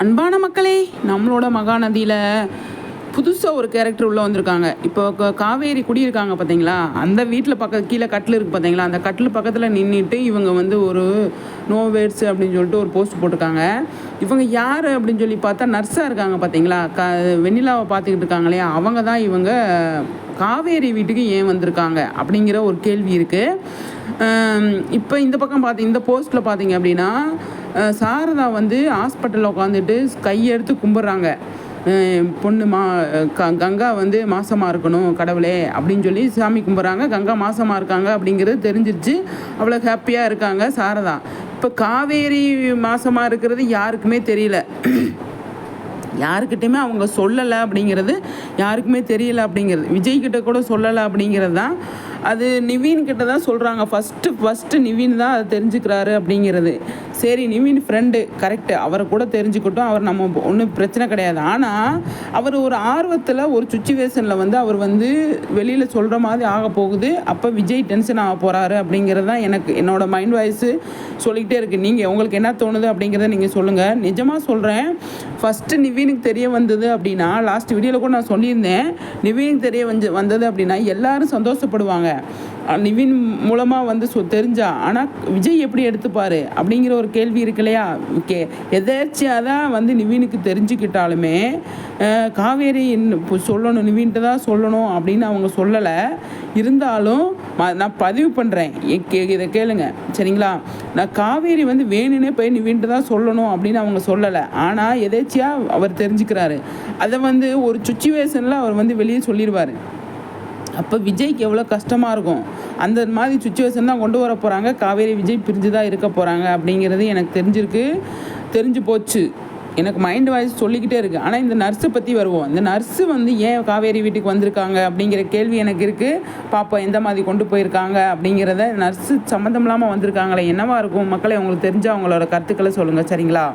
அன்பான மக்களே, நம்மளோட மகாநதியில் புதுசாக ஒரு கேரக்டர் உள்ளே வந்திருக்காங்க. இப்போ காவேரி குடியிருக்காங்க பார்த்தீங்களா, அந்த வீட்டில் கீழே கட்டில் இருக்குது பார்த்தீங்களா, அந்த கட்டில் பக்கத்தில் நின்றுட்டு இவங்க வந்து ஒரு நோ வேர்ட்ஸ் அப்படின்னு சொல்லிட்டு ஒரு போஸ்ட் போட்டிருக்காங்க. இவங்க யார் அப்படின்னு சொல்லி பார்த்தா நர்ஸாக இருக்காங்க பார்த்தீங்களா, வெண்ணிலாவை பார்த்துக்கிட்டு இருக்காங்க இல்லையா, அவங்க தான் இவங்க காவேரி வீட்டுக்கு ஏன் வந்திருக்காங்க அப்படிங்கிற ஒரு கேள்வி இருக்குது. இப்போ இந்த பக்கம் இந்த போஸ்ட்டில் பார்த்தீங்க அப்படின்னா சாரதா வந்து ஹாஸ்பிட்டலில் உட்காந்துட்டு கையெடுத்து கும்பிட்றாங்க. பொண்ணு கங்கா வந்து மாசமாக இருக்கணும் கடவுளே அப்படின்னு சொல்லி சாமி கும்பிட்றாங்க. கங்கா மாசமாக இருக்காங்க அப்படிங்கிறது தெரிஞ்சிருச்சு. அவ்வளோ ஹாப்பியாக இருக்காங்க சாரதா. இப்போ காவேரி மாசமாக இருக்கிறது யாருக்குமே தெரியல, யாருக்கிட்டையுமே அவங்க சொல்லலை அப்படிங்கிறது யாருக்குமே தெரியல அப்படிங்கிறது, விஜய்கிட்ட கூட சொல்லலை அப்படிங்கிறது தான். அது நிவீன் கிட்ட தான் சொல்கிறாங்க. ஃபஸ்ட்டு நிவீன் தான் அதை தெரிஞ்சுக்கிறாரு அப்படிங்கிறது. சரி, நிவீன் ஃப்ரெண்டு கரெக்டு, அவரை கூட தெரிஞ்சுக்கிட்டோம், அவர் நம்ம ஒன்றும் பிரச்சனை கிடையாது. ஆனால் அவர் ஒரு ஆர்வத்தில் ஒரு சுச்சுவேஷனில் வந்து அவர் வந்து வெளியில் சொல்கிற மாதிரி ஆக போகுது. அப்போ விஜய் டென்ஷன் ஆக போகிறாரு அப்படிங்கிறது தான் என்னோட மைண்ட் வாய்ஸு சொல்லிக்கிட்டே இருக்குது. நீங்கள் உங்களுக்கு என்ன தோணுது அப்படிங்கிறத நீங்கள் சொல்லுங்கள். நிஜமாக சொல்கிறேன், ஃபஸ்ட்டு நிவீனுக்கு தெரிய வந்தது அப்படின்னா, லாஸ்ட் வீடியோவில் கூட நான் சொல்லியிருந்தேன், நிவீனுக்கு தெரிய வந்தது அப்படின்னா எல்லாரும் சந்தோஷப்படுவாங்க, நிவின் மூலமாக வந்து தெரிஞ்சா. ஆனால் விஜய் எப்படி எடுத்துப்பார் அப்படிங்கிற ஒரு கேள்வி இருக்கு இல்லையா. எதேர்ச்சியாக தான் வந்து நிவீனுக்கு தெரிஞ்சுக்கிட்டாலுமே காவேரி சொல்லணும், நிவீன்ட்டு தான் சொல்லணும் அப்படின்னு அவங்க சொல்லலை. இருந்தாலும் நான் பதிவு பண்ணுறேன், இதை கேளுங்க சரிங்களா. நான் காவேரி வந்து வேணுன்னே போய் நிவீன்ட்டு தான் சொல்லணும் அப்படின்னு அவங்க சொல்லலை. ஆனால் எதேர்ச்சியாக அவர் தெரிஞ்சுக்கிறாரு. அதை வந்து ஒரு சுச்சுவேஷனில் அவர் வந்து வெளியே சொல்லிடுவார். அப்போ விஜய்க்கு எவ்வளோ கஷ்டமாக இருக்கும். அந்த மாதிரி சுச்சுவேஷன் தான் கொண்டு வர போகிறாங்க. காவேரி விஜய் பிரிஞ்சு தான் இருக்க போகிறாங்க அப்படிங்கிறது எனக்கு தெரிஞ்சு போச்சு. எனக்கு மைண்ட் வாய்ஸ் சொல்லிக்கிட்டே இருக்குது. ஆனால் இந்த நர்ஸை பற்றி வருவோம். இந்த நர்ஸு வந்து ஏன் காவேரி வீட்டுக்கு வந்திருக்காங்க அப்படிங்கிற கேள்வி எனக்கு இருக்குது. பாப்பா எந்த மாதிரி கொண்டு போயிருக்காங்க அப்படிங்கிறத. நர்ஸு சம்மந்தம் இல்லாமல் வந்திருக்காங்களே, என்னவா இருக்கும் மக்களே, உங்களுக்கு தெரிஞ்சால் அவங்களோட கருத்துக்களை சொல்லுங்கள் சரிங்களா.